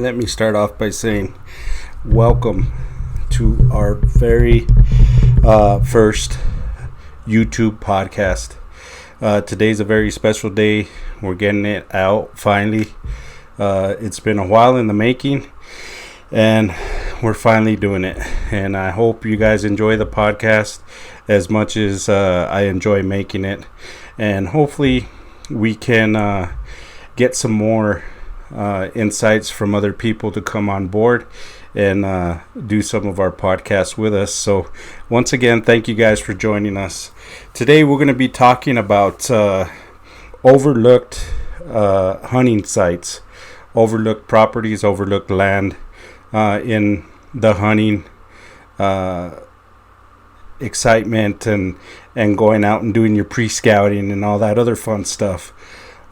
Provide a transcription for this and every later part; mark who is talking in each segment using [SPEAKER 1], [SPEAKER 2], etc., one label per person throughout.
[SPEAKER 1] Let me start off by saying welcome to our very first YouTube podcast. Today's a very special day. We're getting it out finally. It's been a while in the making, and we're finally doing it. And I hope you guys enjoy the podcast as much as I enjoy making it. And hopefully we can get some more insights from other people to come on board and do some of our podcasts with us. So once again, thank you guys for joining us. Today we're going to be talking about overlooked hunting sites, overlooked properties, overlooked land in the hunting excitement and going out and doing your pre-scouting and all that other fun stuff.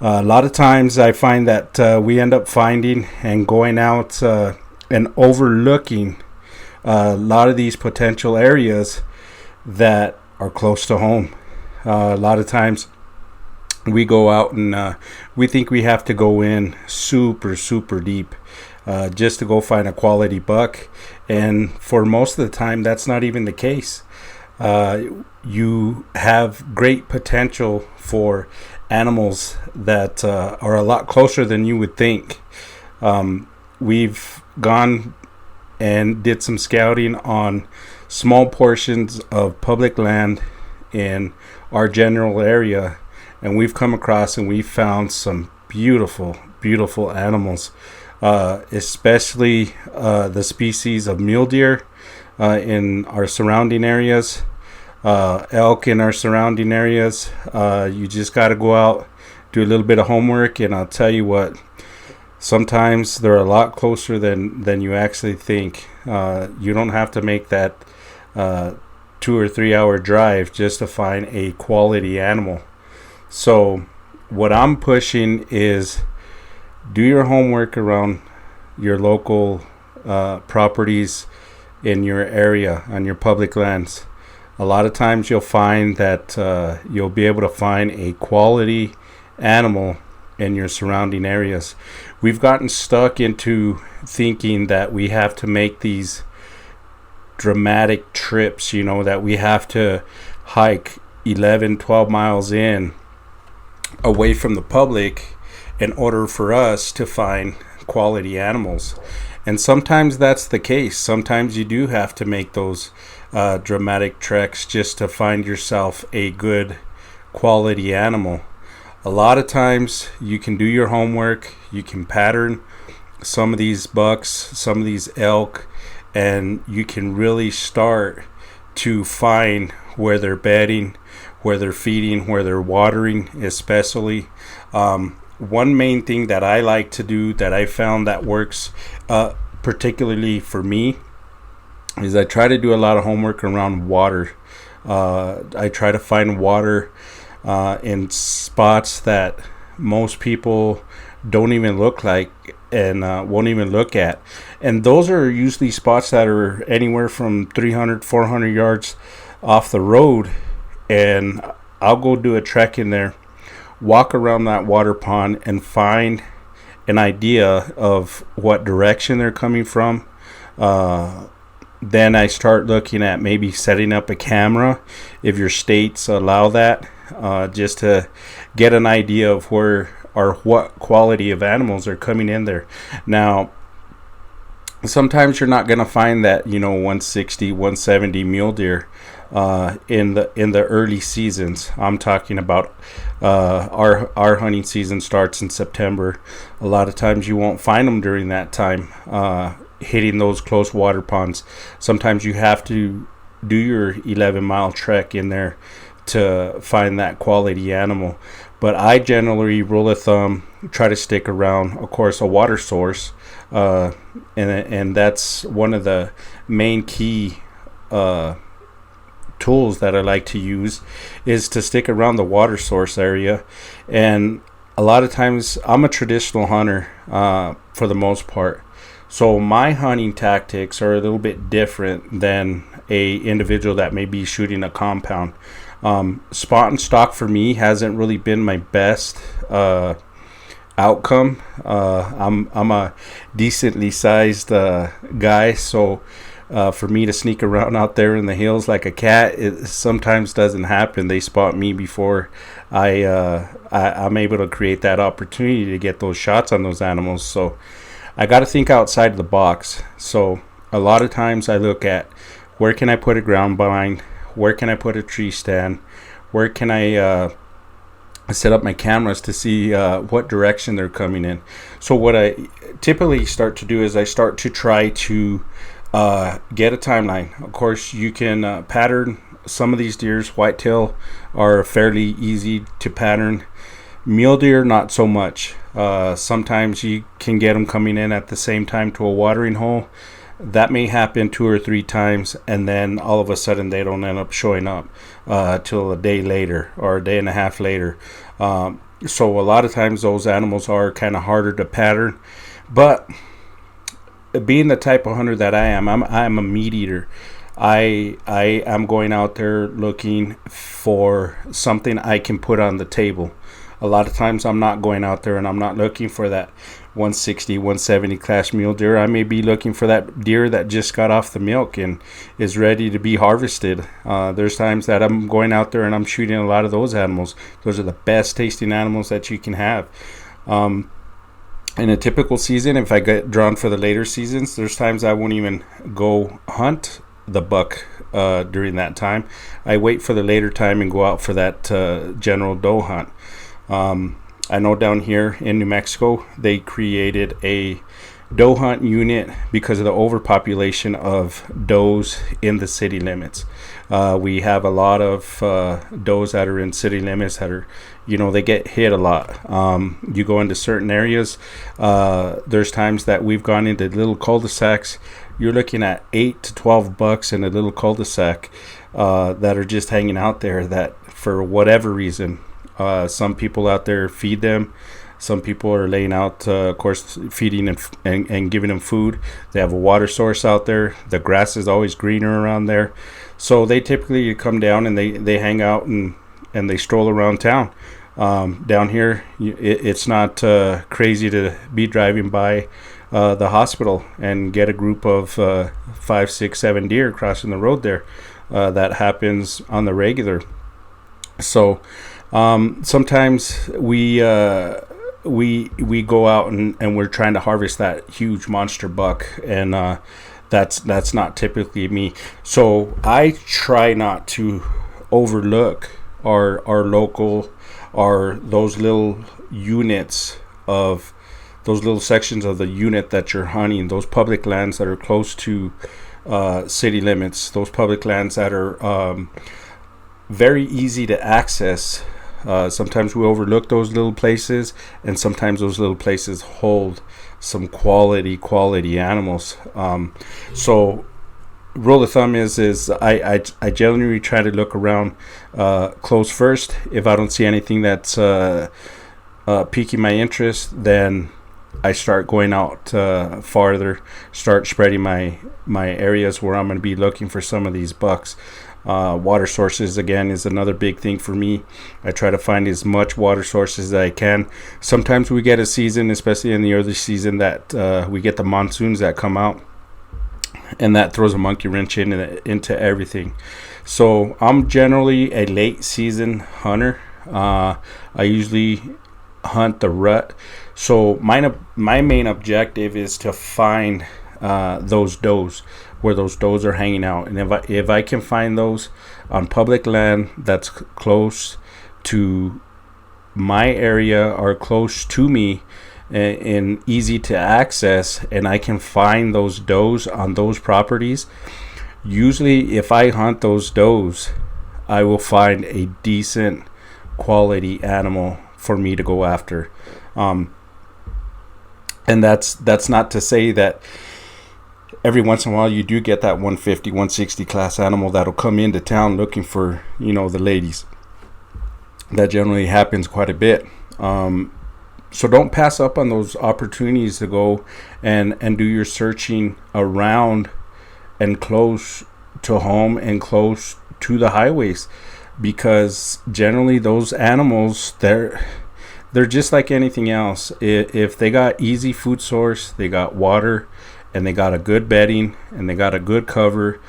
[SPEAKER 1] A lot of times I find that we end up finding and going out and overlooking a lot of these potential areas that are close to home. A lot of times we go out and we think we have to go in super deep just to go find a quality buck. And for most of the time, that's not even the case. You have great potential for animals that are a lot closer than you would think. We've gone and did some scouting on small portions of public land in our general area, and we've come across and we've found some beautiful animals, especially the species of mule deer in our surrounding areas. Elk in our surrounding areas. You just got to go out, do a little bit of homework, and I'll tell you what, sometimes they're a lot closer than you actually think. You don't have to make that 2 or 3 hour drive just to find a quality animal. So what I'm pushing is do your homework around your local properties in your area, on your public lands. A lot of times you'll find that you'll be able to find a quality animal in your surrounding areas. We've gotten stuck into thinking that we have to make these dramatic trips, that we have to hike 11-12 miles in away from the public in order for us to find quality animals. And sometimes that's the case. Sometimes you do have to make those dramatic treks just to find yourself a good quality animal. A lot of times you can do your homework, you can pattern some of these bucks, some of these elk, and you can really start to find where they're bedding, where they're feeding, where they're watering, especially. One main thing that I like to do that I found that works particularly for me is I try to do a lot of homework around water. I try to find water in spots that most people don't even look like and won't even look at. And those are usually spots that are anywhere from 300, 400 yards off the road. And I'll go do a trek in there, walk around that water pond and find an idea of what direction they're coming from. Then I start looking at maybe setting up a camera if your states allow that, just to get an idea of where or what quality of animals are coming in there. Now, sometimes you're not going to find that 160, 170 mule deer in the early seasons. I'm talking about our hunting season starts in September. A lot of times you won't find them during that time. Hitting those close water ponds. Sometimes you have to do your 11-mile trek in there to find that quality animal. But I generally, rule of thumb, try to stick around, of course, a water source. And that's one of the main key tools that I like to use, is to stick around the water source area. And a lot of times I'm a traditional hunter for the most part. So my hunting tactics are a little bit different than a individual that may be shooting a compound. Spot and stock for me hasn't really been my best outcome. I'm a decently sized guy, so for me to sneak around out there in the hills like a cat, it sometimes doesn't happen. They spot me before I'm able to create that opportunity to get those shots on those animals. So I got to think outside the box. So a lot of times I look at where can I put a ground blind, where can I put a tree stand, where can I set up my cameras to see what direction they're coming in. So what I typically start to do is I start to try to get a timeline. Of course, you can pattern some of these deers. Whitetail are fairly easy to pattern. Mule deer, not so much. Sometimes you can get them coming in at the same time to a watering hole. That may happen 2 or 3 times, and then all of a sudden they don't end up showing up till a day later or a day and a half later. So a lot of times those animals are kind of harder to pattern. But being the type of hunter that I'm a meat eater. I am going out there looking for something I can put on the table. A lot of times I'm not going out there and I'm not looking for that 160, 170 class mule deer. I may be looking for that deer that just got off the milk and is ready to be harvested. There's times that I'm going out there and I'm shooting a lot of those animals. Those are the best tasting animals that you can have. In a typical season, if I get drawn for the later seasons, there's times I won't even go hunt the buck during that time. I wait for the later time and go out for that general doe hunt. I know down here in New Mexico, they created a doe hunt unit because of the overpopulation of does in the city limits. We have a lot of does that are in city limits that are, they get hit a lot. You go into certain areas, there's times that we've gone into little cul-de-sacs. You're looking at 8 to 12 bucks in a little cul-de-sac that are just hanging out there that for whatever reason, some people out there feed them. Some people are laying out, of course, feeding and giving them food. They have a water source out there. The grass is always greener around there. So they typically come down and they hang out and they stroll around town. Down here, it's not crazy to be driving by the hospital and get a group of 5, 6, 7 deer crossing the road there. That happens on the regular. So sometimes we go out and we're trying to harvest that huge monster buck, and that's not typically me. So I try not to overlook our local, or those little units of those little sections of the unit that you're hunting, those public lands that are close to city limits, those public lands that are very easy to access. Sometimes we overlook those little places, and sometimes those little places hold some quality animals. So rule of thumb is I generally try to look around close first. If I don't see anything that's piquing my interest, then I start going out farther, start spreading my areas where I'm going to be looking for some of these bucks. Water sources, again, is another big thing for me. I try to find as much water sources as I can. Sometimes we get a season, especially in the early season, that we get the monsoons that come out, and that throws a monkey wrench into everything. So I'm generally a late season hunter. I usually hunt the rut. So my main objective is to find those does, where those does are hanging out, and if I can find those on public land that's close to my area or close to me and easy to access, and I can find those does on those properties, usually if I hunt those does, I will find a decent quality animal for me to go after. And that's not to say that every once in a while you do get that 150, 160 class animal that'll come into town looking for, the ladies. That generally happens quite a bit. So don't pass up on those opportunities to go and do your searching around and close to home and close to the highways, because generally those animals, they're just like anything else. If they got easy food source, they got water, and they got a good bedding, and they got a good cover,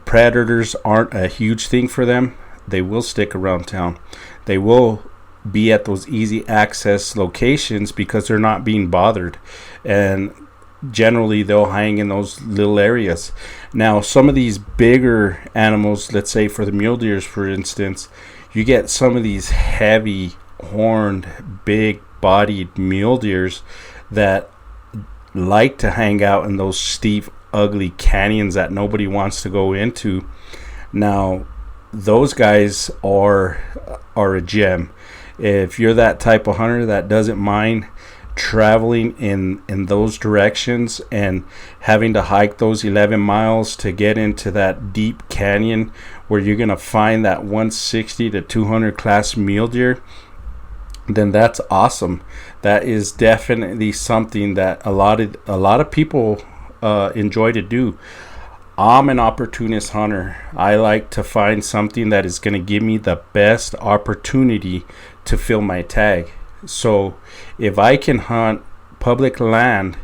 [SPEAKER 1] predators aren't a huge thing for them. They will stick around town. They will be at those easy access locations because they're not being bothered, and generally they'll hang in those little areas. Now, some of these bigger animals, let's say for the mule deers, for instance, you get some of these heavy horned, big bodied mule deers that like to hang out in those steep, ugly canyons that nobody wants to go into. Now, those guys are a gem. If you're that type of hunter that doesn't mind traveling in those directions and having to hike those 11 miles to get into that deep canyon where you're going to find that 160 to 200 class mule deer, then that's awesome. That is definitely something that a lot of people enjoy to do. I'm an opportunist hunter. I like to find something that is going to give me the best opportunity to fill my tag. So if I can hunt public land,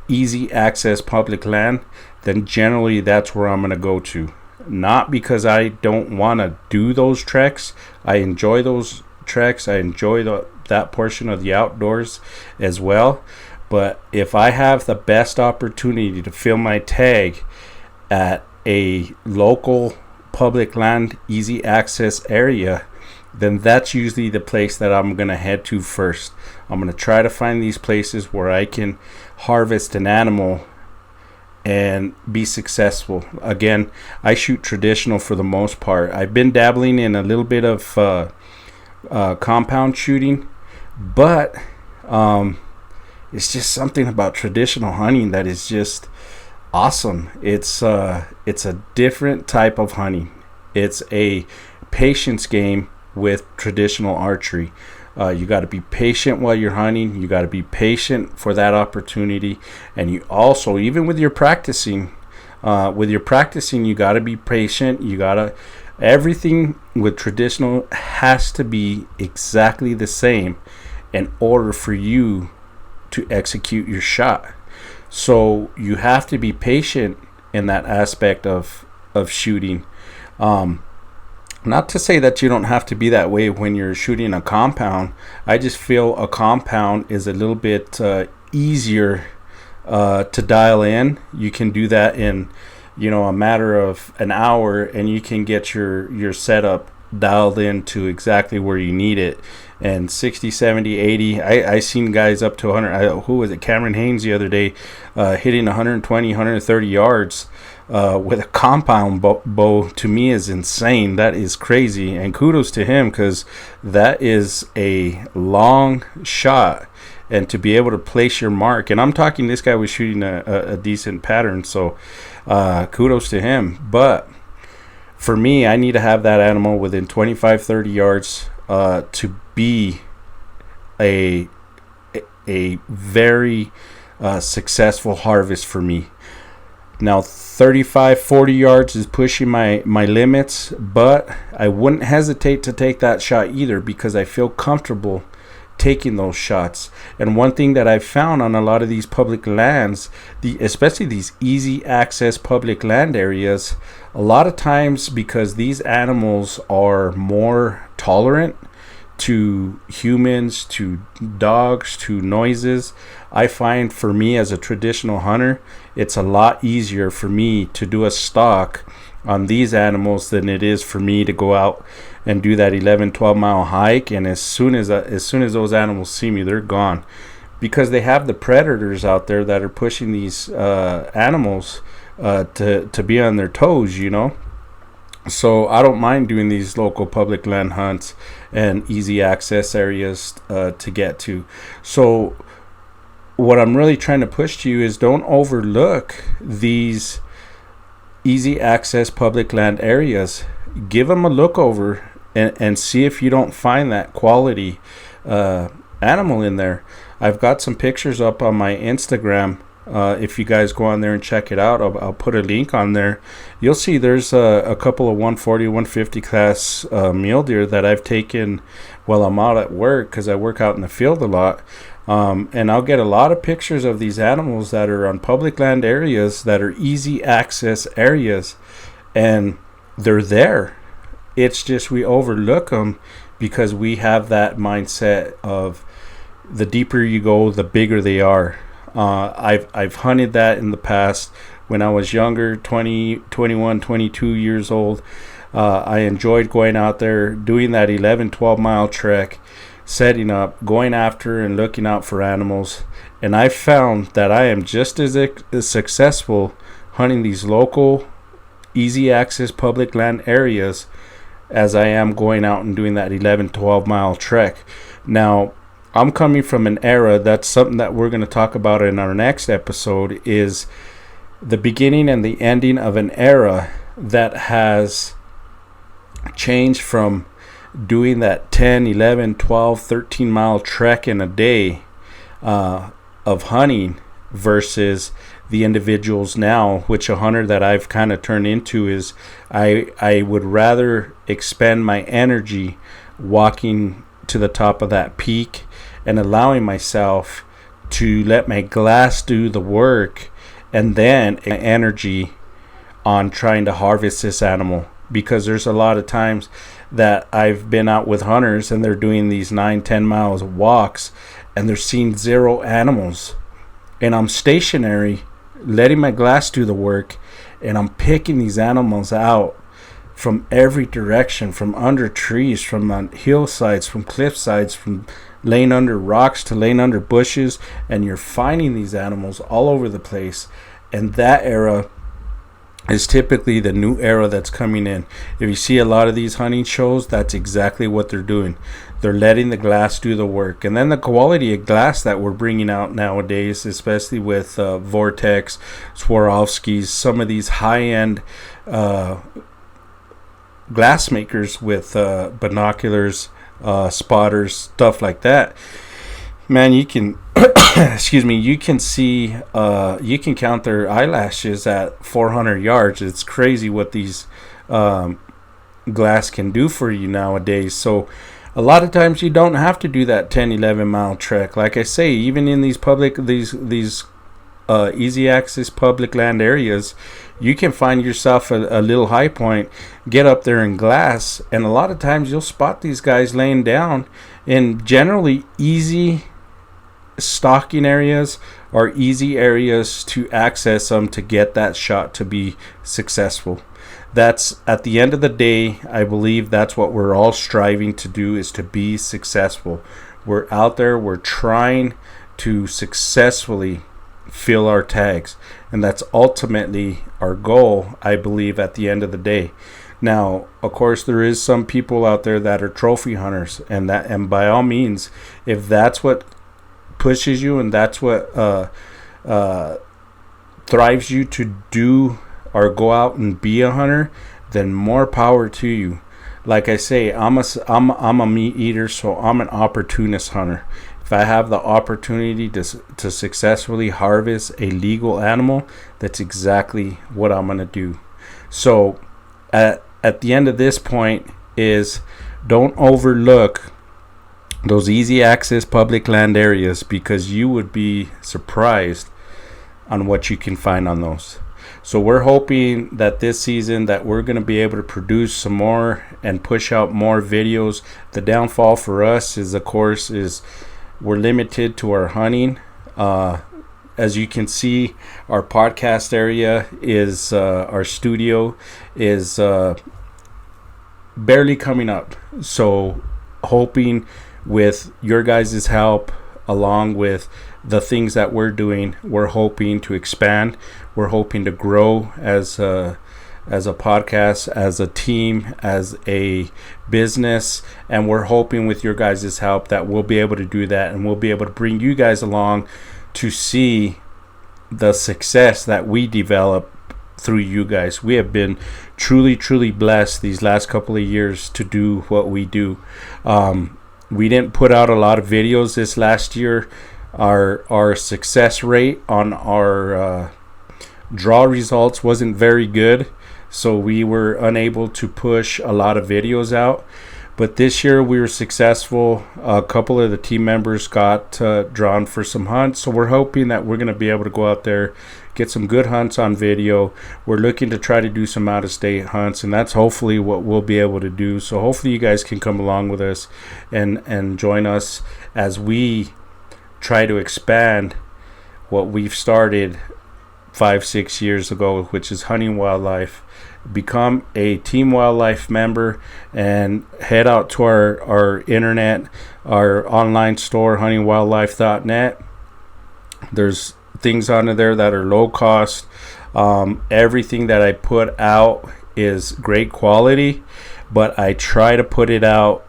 [SPEAKER 1] easy access public land, then generally that's where I'm going to go to. Not because I don't want to do those treks. I enjoy those treks. I enjoy that portion of the outdoors as well. But if I have the best opportunity to fill my tag at a local public land, easy access area, then that's usually the place that I'm going to head to first. I'm going to try to find these places where I can harvest an animal and be successful. Again, I shoot traditional for the most part. I've been dabbling in a little bit of compound shooting, but it's just something about traditional hunting that is just awesome. It's a different type of hunting. It's a patience game with traditional archery. You got to be patient while you're hunting. You got to be patient for that opportunity, and you also, even with your practicing, you got to be patient. You gotta, everything with traditional has to be exactly the same in order for you to execute your shot. So you have to be patient in that aspect of shooting. Not to say that you don't have to be that way when you're shooting a compound. I just feel a compound is a little bit easier to dial in. You can do that in, a matter of an hour, and you can get your setup dialed in to exactly where you need it. And 60, 70, 80, I seen guys up to 100. Who was it? Cameron Haynes the other day hitting 120, 130 yards with a compound bow. To me is insane. That is crazy, and kudos to him, because that is a long shot, and to be able to place your mark, and I'm talking, this guy was shooting a decent pattern, so kudos to him. But for me, I need to have that animal within 25, 30 yards to be a very successful harvest for me. Now, 35, 40 yards is pushing my limits, but I wouldn't hesitate to take that shot either, because I feel comfortable taking those shots. And one thing that I've found on a lot of these public lands, especially these easy access public land areas, a lot of times, because these animals are more tolerant to humans, to dogs, to noises, I find for me as a traditional hunter, it's a lot easier for me to do a stalk on these animals than it is for me to go out and do that 11, 12 mile hike. And as soon as those animals see me, they're gone, because they have the predators out there that are pushing these animals to be on their toes, So I don't mind doing these local public land hunts and easy access areas to get to. So what I'm really trying to push to you is, don't overlook these easy access public land areas. Give them a look over and see if you don't find that quality animal in there. I've got some pictures up on my Instagram. If you guys go on there and check it out, I'll put a link on there. You'll see there's a couple of 140, 150 class mule deer that I've taken while I'm out at work, because I work out in the field a lot. And I'll get a lot of pictures of these animals that are on public land areas that are easy access areas, and they're there. It's just we overlook them because we have that mindset of the deeper you go, the bigger they are. I've hunted that in the past when I was younger, 20, 21, 22 years old. I enjoyed going out there, doing that 11, 12-mile trek, setting up, going after and looking out for animals. And I found that I am just as successful hunting these local, easy access public land areas as I am going out and doing that 11, 12-mile trek. Now, I'm coming from an era, that's something that we're going to talk about in our next episode, is the beginning and the ending of an era that has changed from doing that 10, 11, 12, 13-mile trek in a day of hunting versus the individuals now, which a hunter that I've kind of turned into is I would rather expend my energy walking to the top of that peak and allowing myself to let my glass do the work and then energy on trying to harvest this animal. Because there's a lot of times that I've been out with hunters and they're doing these 9, 10 miles walks and they're seeing 0 animals, and I'm stationary letting my glass do the work, and I'm picking these animals out from every direction, from under trees, from on hillsides, from cliff sides, from laying under rocks to laying under bushes, and you're finding these animals all over the place. And that era is typically the new era that's coming in. If you see a lot of these hunting shows, that's exactly what they're doing. They're letting the glass do the work. And then the quality of glass that we're bringing out nowadays, especially with Vortex, Swarovskis, some of these high-end glass makers with binoculars, spotters, stuff like that. Man, you can excuse me, you can see you can count their eyelashes at 400 yards. It's crazy what these glass can do for you nowadays. So a lot of times you don't have to do that 10, 11 mile trek. Like I say, even in these public these easy access public land areas, you can find yourself a little high point, get up there in glass, and a lot of times you'll spot these guys laying down in generally easy stalking areas or easy areas to access them to get that shot to be successful. That's, at the end of the day, I believe that's what we're all striving to do, is to be successful. We're out there, we're trying to successfully fill our tags, and that's ultimately our goal, I believe, at the end of the day. Now, of course, there is some people out there that are trophy hunters, and by all means, if that's what pushes you and that's what thrives you to do or go out and be a hunter, then more power to you. Like I say, I'm a meat eater, so I'm an opportunist hunter. If I have the opportunity to successfully harvest a legal animal, that's exactly what I'm gonna do. So at the end of this point is, don't overlook those easy access public land areas, because you would be surprised on what you can find on those. So we're hoping that this season that we're going to be able to produce some more and push out more videos. The downfall for us is, of course, is we're limited to our hunting. As you can see, our podcast area is our studio is barely coming up. So hoping with your guys' help, along with the things that we're doing, we're hoping to expand. We're hoping to grow as a podcast, as a team, as a business, and we're hoping with your guys' help that we'll be able to do that, and we'll be able to bring you guys along to see the success that we develop through you guys. We have been truly blessed these last couple of years to do what we do. We didn't put out a lot of videos this last year. Our success rate on our draw results wasn't very good, so we were unable to push a lot of videos out. But this year we were successful. A couple of the team members got drawn for some hunts, so we're hoping that we're going to be able to go out there, get some good hunts on video. We're looking to try to do some out-of-state hunts, and that's hopefully what we'll be able to do. So hopefully you guys can come along with us and join us as we try to expand what we've started 5-6 years ago, which is Hunting Wildlife. Become a Team Wildlife member and head out to our internet, our online store, huntingwildlife.net. There's things on there that are low cost. Everything that I put out is great quality, but I try to put it out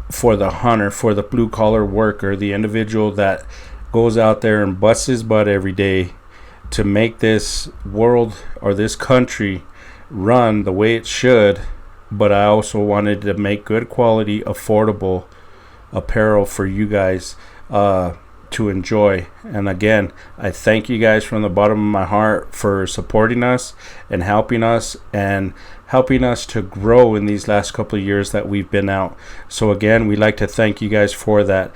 [SPEAKER 1] for the hunter, for the blue collar worker, the individual that goes out there and busts his butt every day to make this world or this country run the way it should. But I also wanted to make good quality, affordable apparel for you guys to enjoy. And again, I thank you guys from the bottom of my heart for supporting us and helping us to grow in these last couple of years that we've been out. So again, we'd like to thank you guys for that.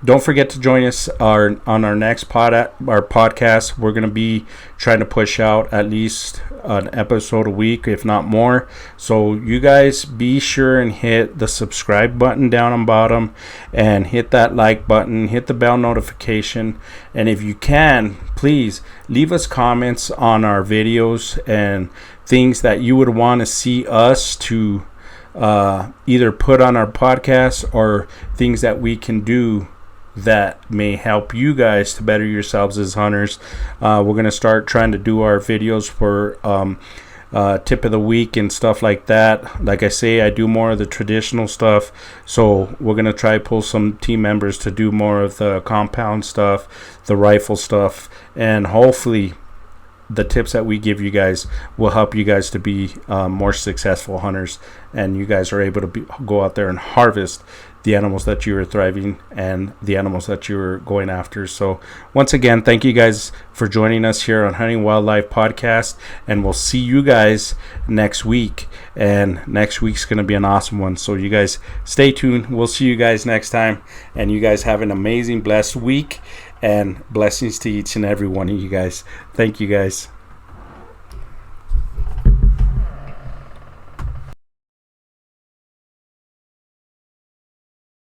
[SPEAKER 1] Don't forget to join us on our next podcast. We're going to be trying to push out at least an episode a week, if not more. So you guys be sure and hit the subscribe button down on bottom and hit that like button, hit the bell notification. And if you can, please leave us comments on our videos and things that you would want to see us to either put on our podcast or things that we can do that may help you guys to better yourselves as hunters. We're going to start trying to do our videos for tip of the week and stuff like that. Like I say, I do more of the traditional stuff, so we're going to try to pull some team members to do more of the compound stuff, the rifle stuff, and hopefully the tips that we give you guys will help you guys to be more successful hunters, and you guys are able to go out there and harvest the animals that you are thriving and the animals that you're going after. So once again, thank you guys for joining us here on Hunting Wildlife Podcast, and we'll see you guys next week. And next week's going to be an awesome one, so you guys stay tuned. We'll see you guys next time, and you guys have an amazing, blessed week, and blessings to each and every one of you guys. Thank you guys.